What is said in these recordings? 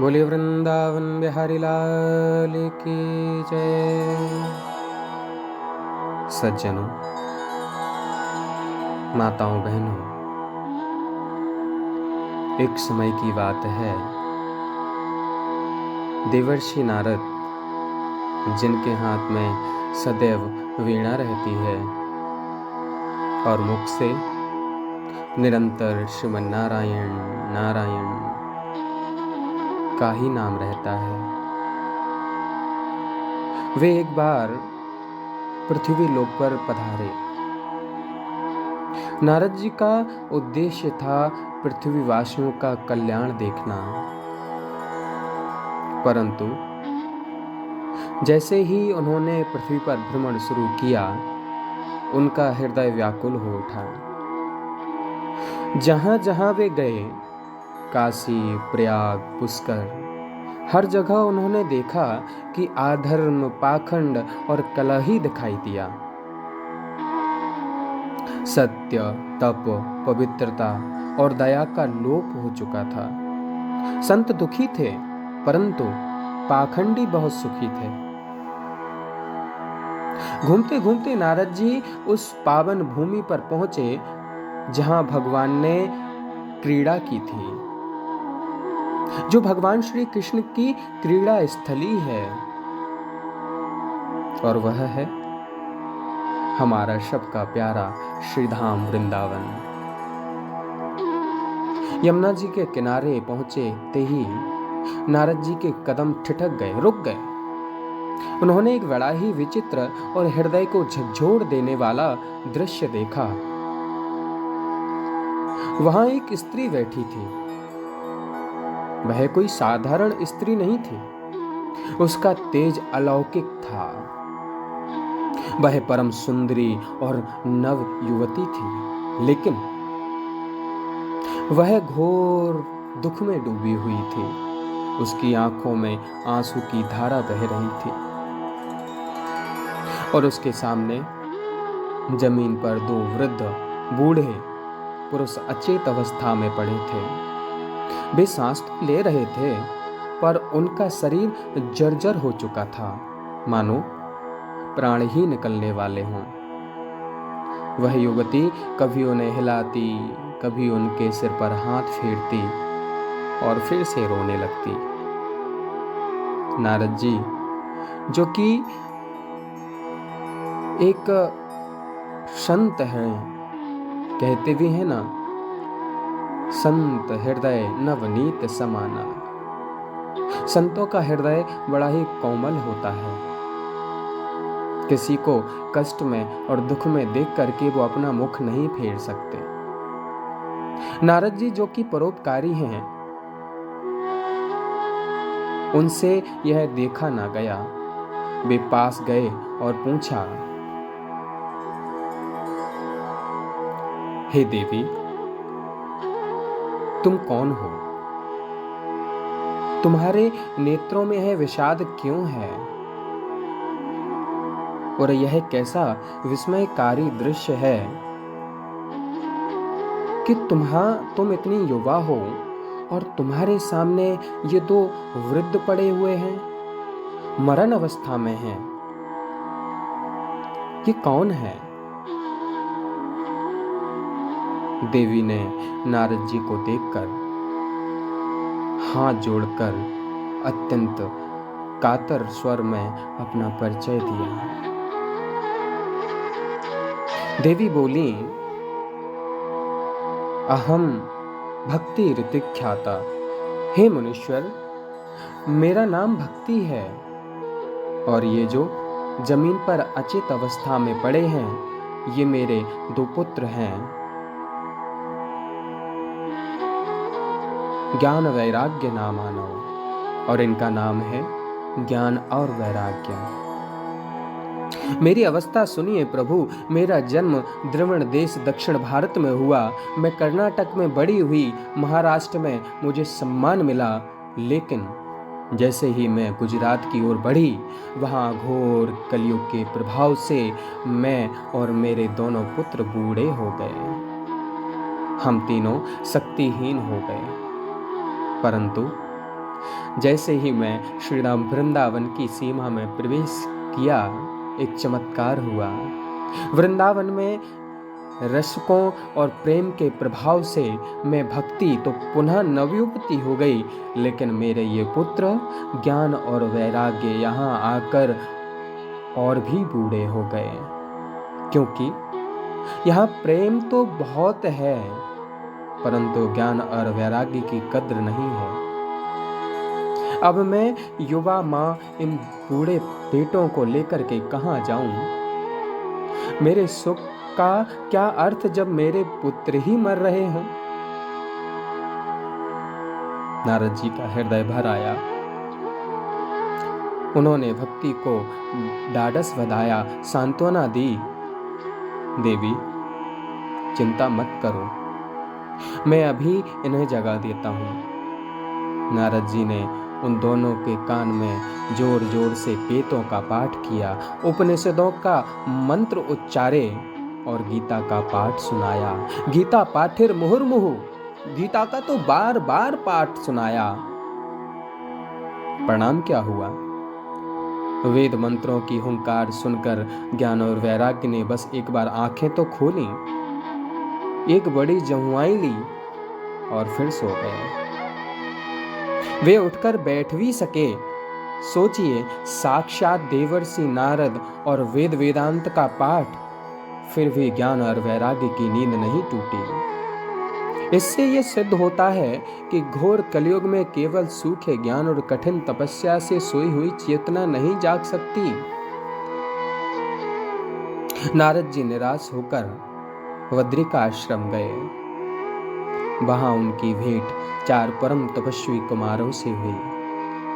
बोले वृंदावन बिहारी लाल की जय। सज्जनों, माताओं, बहनों, एक समय की बात है। देवर्षि नारद, जिनके हाथ में सदैव वीणा रहती है और मुख से निरंतर श्रीमन नारायण नारायण का ही नाम रहता है, वे एक बार पृथ्वी लोक पर पधारे। नारद जी का उद्देश्य था पृथ्वीवासियों का कल्याण देखना, परंतु जैसे ही उन्होंने पृथ्वी पर भ्रमण शुरू किया, उनका हृदय व्याकुल हो उठा। जहां जहां वे गए, काशी, प्रयाग, पुष्कर, हर जगह उन्होंने देखा कि अधर्म, पाखंड और कलह ही दिखाई दिया। सत्य, तप, पवित्रता और दया का लोप हो चुका था। संत दुखी थे, परंतु पाखंडी बहुत सुखी थे। घूमते घूमते नारद जी उस पावन भूमि पर पहुंचे जहां भगवान ने क्रीड़ा की थी, जो भगवान श्री कृष्ण की क्रीड़ा स्थली है, और वह है हमारा सबका प्यारा श्रीधाम वृंदावन। यमुना जी के किनारे पहुंचे ते ही नारद जी के कदम ठिठक गए, रुक गए। उन्होंने एक बड़ा ही विचित्र और हृदय को झकझोर देने वाला दृश्य देखा। वहां एक स्त्री बैठी थी। वह कोई साधारण स्त्री नहीं थी, उसका तेज अलौकिक था। वह परम सुंदरी और नव युवती थी, लेकिन वह घोर दुख में डूबी हुई थी। उसकी आंखों में आंसू की धारा बह रही थी और उसके सामने जमीन पर दो वृद्ध बूढ़े पुरुष अचेत अवस्था में पड़े थे। वे सांस तो ले रहे थे, पर उनका शरीर जर्जर हो चुका था, मानो प्राण ही निकलने वाले हों। वह युवती कभी उन्हें हिलाती, कभी उनके सिर पर हाथ फेरती और फिर से रोने लगती। नारद जी, जो कि एक संत हैं, कहते भी हैं ना, संत हृदय नवनीत समाना। संतों का हृदय बड़ा ही कोमल होता है। किसी को कष्ट में और दुख में देख करके वो अपना मुख नहीं फेर सकते। नारद जी, जो कि परोपकारी हैं, उनसे यह देखा ना गया। वे पास गए और पूछा, हे देवी, तुम कौन हो? तुम्हारे नेत्रों में यह विषाद क्यों है? और यह कैसा विस्मयकारी दृश्य है कि तुम इतनी युवा हो और तुम्हारे सामने ये दो वृद्ध पड़े हुए हैं, मरण अवस्था में हैं। ये कौन है? देवी ने नारद जी को देखकर हाथ जोड़कर अत्यंत कातर स्वर में अपना परिचय दिया। देवी बोली, अहम भक्ति ऋतिख्याता। हे मुनीश्वर, मेरा नाम भक्ति है, और ये जो जमीन पर अचेत अवस्था में पड़े हैं, ये मेरे दो पुत्र हैं। ज्ञान वैराग्य नाम मानो, और इनका नाम है ज्ञान और वैराग्य। मेरी अवस्था सुनिए प्रभु। मेरा जन्म द्रविड़ देश दक्षिण भारत में हुआ। मैं कर्नाटक में बड़ी हुई, महाराष्ट्र में मुझे सम्मान मिला, लेकिन जैसे ही मैं गुजरात की ओर बढ़ी, वहां घोर कलयुग के प्रभाव से मैं और मेरे दोनों पुत्र बूढ़े हो गए। हम तीनों शक्तिहीन हो गए। परंतु जैसे ही मैं श्री राम वृंदावन की सीमा में प्रवेश किया, एक चमत्कार हुआ। वृंदावन में रसकों और प्रेम के प्रभाव से मैं भक्ति तो पुनः नवयुवती हो गई, लेकिन मेरे ये पुत्र ज्ञान और वैराग्य यहाँ आकर और भी बूढ़े हो गए, क्योंकि यहाँ प्रेम तो बहुत है परंतु ज्ञान और वैराग्य की कद्र नहीं है। अब मैं युवा माँ इन बूढ़े बेटों को लेकर के कहाँ जाऊं? मेरे सुख का क्या अर्थ जब मेरे पुत्र ही मर रहे हैं? नारद जी का हृदय भर आया। उन्होंने भक्ति को ढाढ़स बंधाया, सांत्वना दी। देवी, चिंता मत करो, मैं अभी इन्हें जगा देता हूँ। नारद जी ने उन दोनों के कान में जोर जोर से वेदों का पाठ किया, उपनिषदों का मंत्र उच्चारे और गीता का पाठ सुनाया। गीता पाठिर मुहुर्मुहु, गीता का तो बार बार पाठ सुनाया। परिणाम क्या हुआ? वेद मंत्रों की हुंकार सुनकर ज्ञान और वैराग्य ने बस एक बार आंखें तो खोली, एक बड़ी जहुआई ली और फिर सो गए। वे उठकर बैठ भी सके। सोचिए, साक्षात देवर्षि नारद और वेद वेदांत का पाठ, फिर भी ज्ञान और वैराग्य की नींद नहीं टूटी। इससे यह सिद्ध होता है कि घोर कलयुग में केवल सूखे ज्ञान और कठिन तपस्या से सोई हुई चेतना नहीं जाग सकती। नारद जी निराश होकर बद्रिका आश्रम गए। वहां उनकी भेंट 4 परम तपस्वी कुमारों से हुई,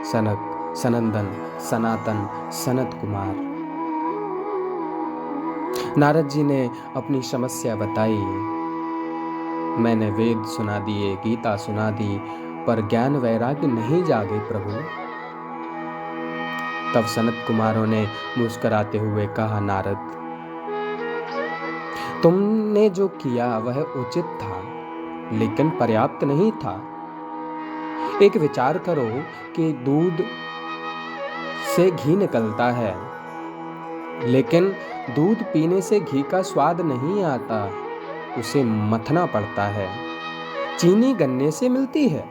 सनक, सनंदन, सनातन, सनत कुमार। नारद जी ने अपनी समस्या बताई। मैंने वेद सुना दिए, गीता सुना दी, पर ज्ञान वैराग्य नहीं जागे प्रभु। तब सनत कुमारों ने मुस्कुराते हुए कहा, नारद, तुमने जो किया वह उचित था, लेकिन पर्याप्त नहीं था। एक विचार करो कि दूध से घी निकलता है, लेकिन दूध पीने से घी का स्वाद नहीं आता, उसे मथना पड़ता है। चीनी गन्ने से मिलती है,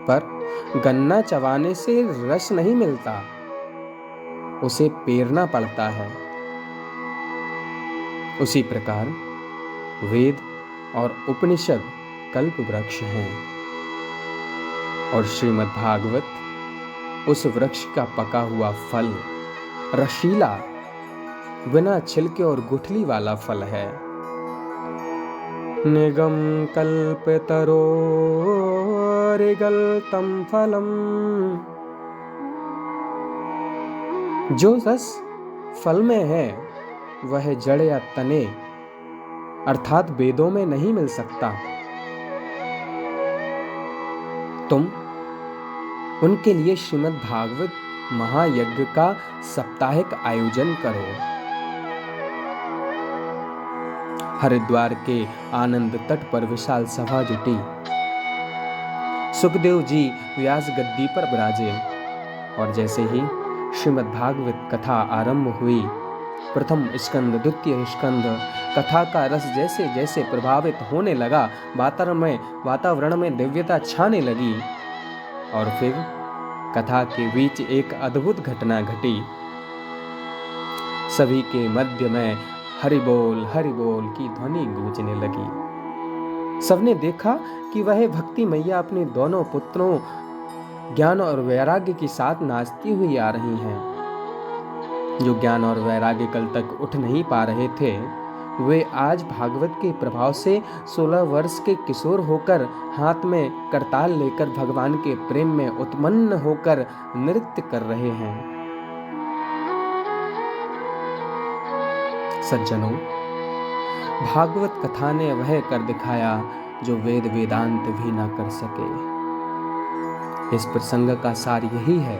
पर गन्ना चबाने से रस नहीं मिलता, उसे पेरना पड़ता है। उसी प्रकार वेद और उपनिषद कल्प वृक्ष हैं और श्रीमद् भागवत उस वृक्ष का पका हुआ फल, रसीला, बिना छिलके और गुठली वाला फल है। निगम कल्पतरो रिगल्तम फलम। जो रस फल में है वह जड़ या तने अर्थात वेदों में नहीं मिल सकता। तुम उनके लिए श्रीमद् भागवत महायज्ञ का साप्ताहिक आयोजन करो। हरिद्वार के आनंद तट पर विशाल सभा जुटी। सुखदेव जी व्यास गद्दी पर विराजे और जैसे ही श्रीमद् भागवत कथा आरंभ हुई, प्रथम स्कंद, द्वितीय स्कंद, कथा का रस जैसे जैसे प्रभावित होने लगा, वातावरण में दिव्यता छाने लगी और फिर कथा के बीच एक अद्भुत घटना घटी। सभी के मध्य में हरि बोल की ध्वनि गूंजने लगी। सबने देखा कि वह भक्ति मैया अपने दोनों पुत्रों ज्ञान और वैराग्य के साथ नाचती हुई आ रही हैं। जो ज्ञान और वैराग्य कल तक उठ नहीं पा रहे थे, वे आज भागवत के प्रभाव से 16 वर्ष के किशोर होकर हाथ में करताल लेकर भगवान के प्रेम में उत्मन्न होकर नृत्य कर रहे हैं। सज्जनों, भागवत कथा ने वह कर दिखाया जो वेद वेदांत भी ना कर सके। इस प्रसंग का सार यही है,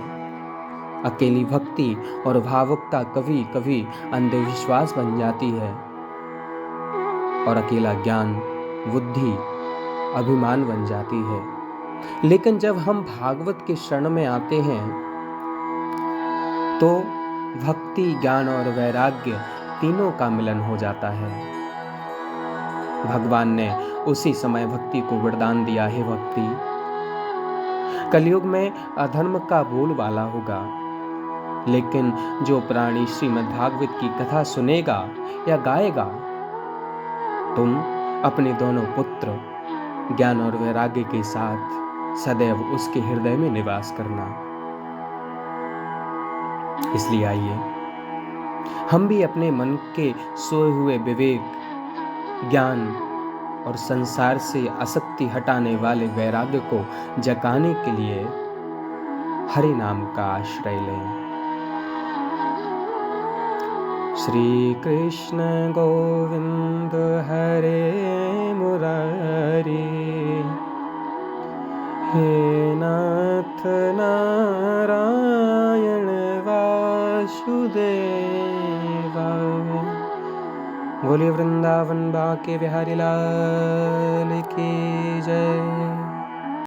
अकेली भक्ति और भावुकता कभी कभी अंधविश्वास बन जाती है और अकेला ज्ञान बुद्धि अभिमान बन जाती है। लेकिन जब हम भागवत के शरण में आते हैं तो भक्ति, ज्ञान और वैराग्य तीनों का मिलन हो जाता है। भगवान ने उसी समय भक्ति को वरदान दिया है। भक्ति कलयुग में अधर्म का बोलबाला होगा, लेकिन जो प्राणी श्रीमद् भागवत की कथा सुनेगा या गाएगा, तुम अपने दोनों पुत्र ज्ञान और वैराग्य के साथ सदैव उसके हृदय में निवास करना। इसलिए आइए हम भी अपने मन के सोए हुए विवेक, ज्ञान और संसार से आसक्ति हटाने वाले वैराग्य को जगाने के लिए हरि नाम का आश्रय लें। श्री कृष्ण गोविंद हरे मुरारी, हे नाथ नारायण वासुदेवा। बोलिए वृंदावन बाके बिहारी लाल की जय।